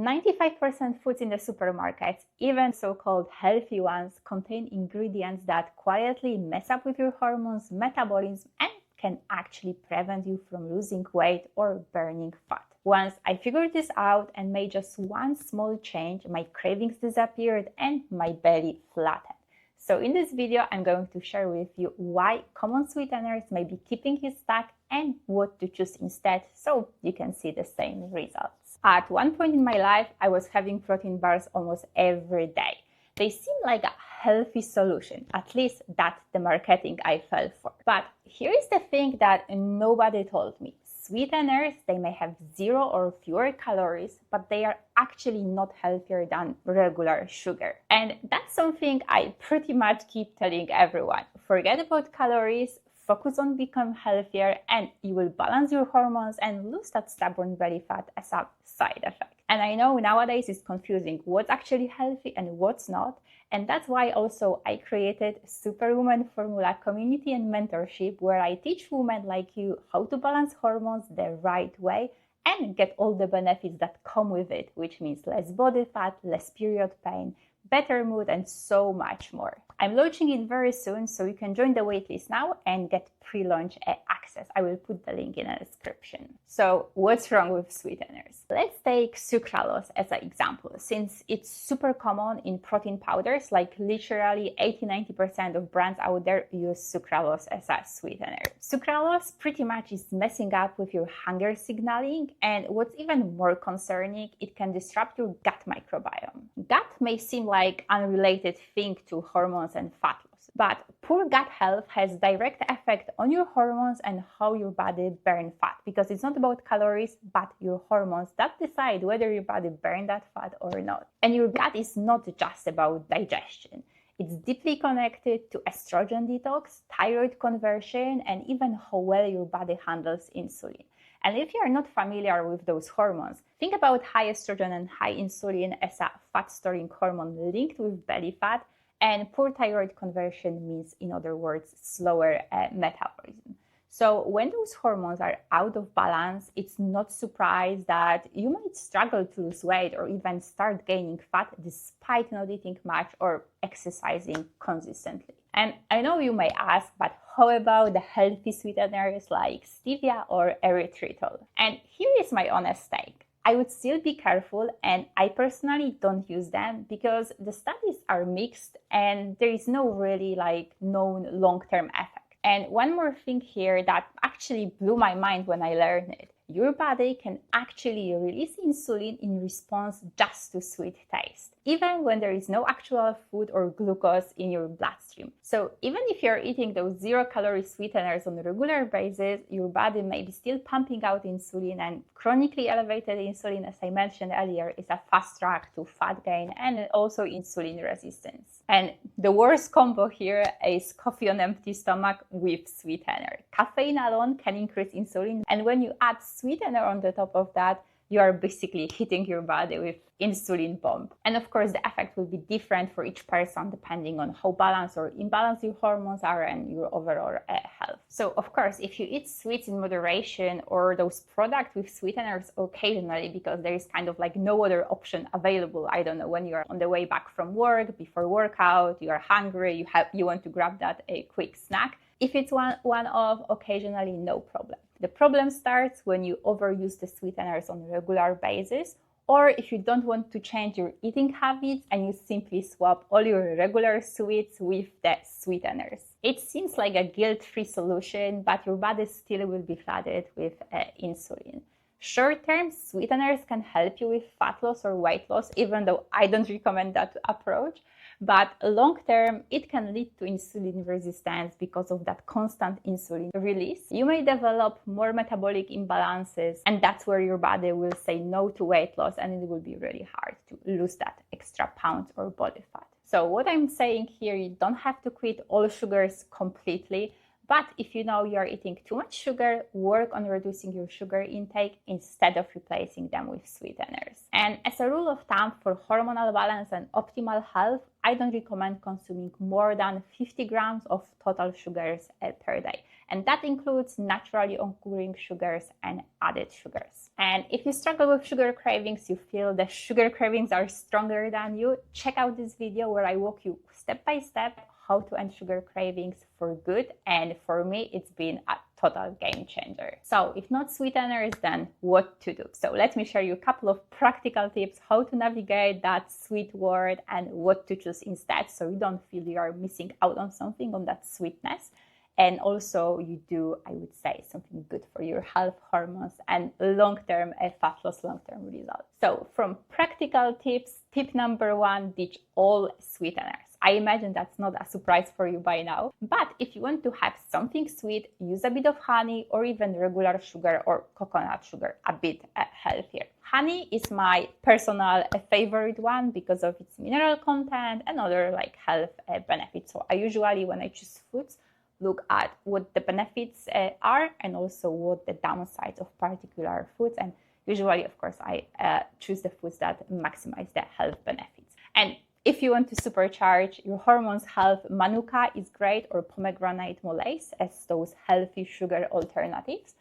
95% foods in the supermarkets, even so-called healthy ones, contain ingredients that quietly mess up with your hormones, metabolism, and can actually prevent you from losing weight or burning fat. Once I figured this out and made just one small change, my cravings disappeared and my belly flattened. So in this video, I'm going to share with you why common sweeteners may be keeping you stuck and what to choose instead so you can see the same results. At one point in my life, I was having protein bars almost every day. They seem like a healthy solution, at least that's the marketing I fell for. But here is the thing that nobody told me. Sweeteners, they may have 0 or fewer calories, but they are actually not healthier than regular sugar. And that's something I pretty much keep telling everyone. Forget about calories, focus on becoming healthier, and you will balance your hormones and lose that stubborn belly fat as a side effect. And I know nowadays it's confusing what's actually healthy and what's not. And that's why also I created Superwoman Formula community and mentorship, where I teach women like you how to balance hormones the right way and get all the benefits that come with it, which means less body fat, less period pain, better mood, and so much more. I'm launching it very soon, so you can join the waitlist now and get pre-launch access. I will put the link in the description. So what's wrong with sweeteners? Let's take sucralose as an example, since it's super common in protein powders. Like literally 80-90% of brands out there use sucralose as a sweetener. Sucralose pretty much is messing up with your hunger signaling, and what's even more concerning, it can disrupt your gut microbiome. Gut may seem like unrelated thing to hormones and fat loss, but poor gut health has direct effect on your hormones and how your body burns fat, because it's not about calories but your hormones that decide whether your body burns that fat or not. And your gut is not just about digestion. It's deeply connected to estrogen detox, thyroid conversion, and even how well your body handles insulin. And if you are not familiar with those hormones, think about high estrogen and high insulin as a fat-storing hormone linked with belly fat, and poor thyroid conversion means, in other words, slower metabolism. So when those hormones are out of balance, it's not surprised that you might struggle to lose weight or even start gaining fat despite not eating much or exercising consistently. And I know you may ask, but how about the healthy sweeteners like stevia or erythritol? And here is my honest take. I would still be careful, and I personally don't use them because the studies are mixed and there is no really known long-term effect. And one more thing here that actually blew my mind when I learned it. Your body can actually release insulin in response just to sweet taste, even when there is no actual food or glucose in your bloodstream. So even if you're eating those 0-calorie sweeteners on a regular basis, your body may be still pumping out insulin, and chronically elevated insulin, as I mentioned earlier, is a fast track to fat gain and also insulin resistance. And the worst combo here is coffee on empty stomach with sweetener. Caffeine alone can increase insulin, and when you add sweetener on the top of that, you are basically hitting your body with insulin bomb. And of course, the effect will be different for each person depending on how balanced or imbalanced your hormones are and your overall health. So of course, if you eat sweets in moderation or those products with sweeteners occasionally because there is kind of no other option available, I don't know, when you're on the way back from work, before workout, you are hungry, you want to grab that a quick snack. If it's one-off, occasionally, no problem. The problem starts when you overuse the sweeteners on a regular basis, or if you don't want to change your eating habits and you simply swap all your regular sweets with the sweeteners. It seems like a guilt-free solution, but your body still will be flooded with insulin. Short-term, sweeteners can help you with fat loss or weight loss, even though I don't recommend that approach. But long-term, it can lead to insulin resistance because of that constant insulin release. You may develop more metabolic imbalances, and that's where your body will say no to weight loss, and it will be really hard to lose that extra pounds or body fat. So what I'm saying here, you don't have to quit all sugars completely, but if you know you're eating too much sugar, work on reducing your sugar intake instead of replacing them with sweeteners. And as a rule of thumb, for hormonal balance and optimal health, I don't recommend consuming more than 50 grams of total sugars per day. And that includes naturally occurring sugars and added sugars. And if you struggle with sugar cravings, you feel the sugar cravings are stronger than you, check out this video where I walk you step by step how to end sugar cravings for good. And for me, it's been a total game changer. So if not sweeteners, then what to do? So let me share you a couple of practical tips how to navigate that sweet world and what to choose instead, so you don't feel you are missing out on something, on that sweetness. And also you do, I would say, something good for your health, hormones, and long-term fat loss, long-term results. So from practical tips, tip number 1, ditch all sweeteners. I imagine that's not a surprise for you by now, but if you want to have something sweet, use a bit of honey or even regular sugar or coconut sugar, a bit healthier. Honey is my personal favorite one because of its mineral content and other like health benefits. So I usually, when I choose foods, look at what the benefits are and also what the downsides of particular foods. And usually, of course, I choose the foods that maximize the health benefits. And if you want to supercharge your hormones' health, manuka is great, or pomegranate molasses as those healthy sugar alternatives.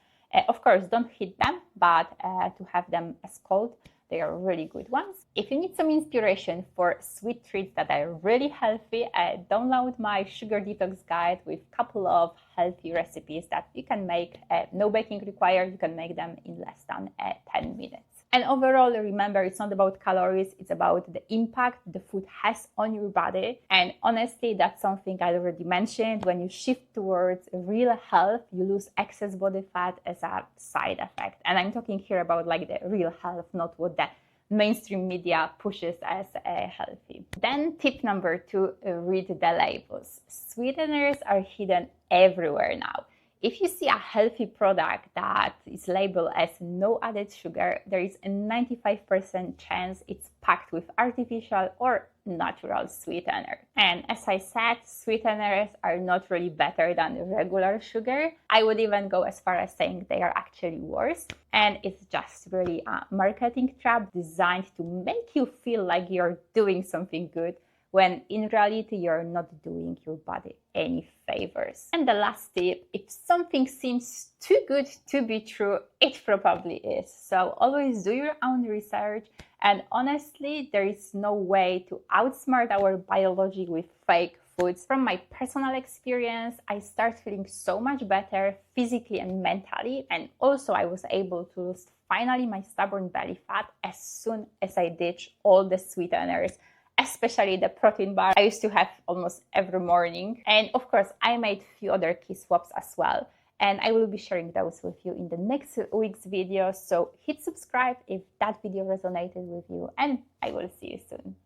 Of course, don't heat them, but to have them as cold, they are really good ones. If you need some inspiration for sweet treats that are really healthy, download my sugar detox guide with a couple of healthy recipes that you can make. No baking required, you can make them in less than 10 minutes. And overall, remember, it's not about calories, it's about the impact the food has on your body. And honestly, that's something I already mentioned. When you shift towards real health, you lose excess body fat as a side effect. And I'm talking here about like the real health, not what the mainstream media pushes as healthy. Then tip number 2, read the labels. Sweeteners are hidden everywhere now. If you see a healthy product that is labeled as no added sugar, there is a 95% chance it's packed with artificial or natural sweetener. And as I said, sweeteners are not really better than regular sugar. I would even go as far as saying they are actually worse. And it's just really a marketing trap designed to make you feel like you're doing something good, when in reality you're not doing your body any favors. And the last tip, if something seems too good to be true, it probably is. So always do your own research, and honestly, there is no way to outsmart our biology with fake foods. From my personal experience, I start feeling so much better physically and mentally, and also I was able to lose finally my stubborn belly fat as soon as I ditched all the sweeteners, especially the protein bar I used to have almost every morning. And of course, I made a few other key swaps as well. And I will be sharing those with you in the next week's video. So hit subscribe if that video resonated with you, and I will see you soon.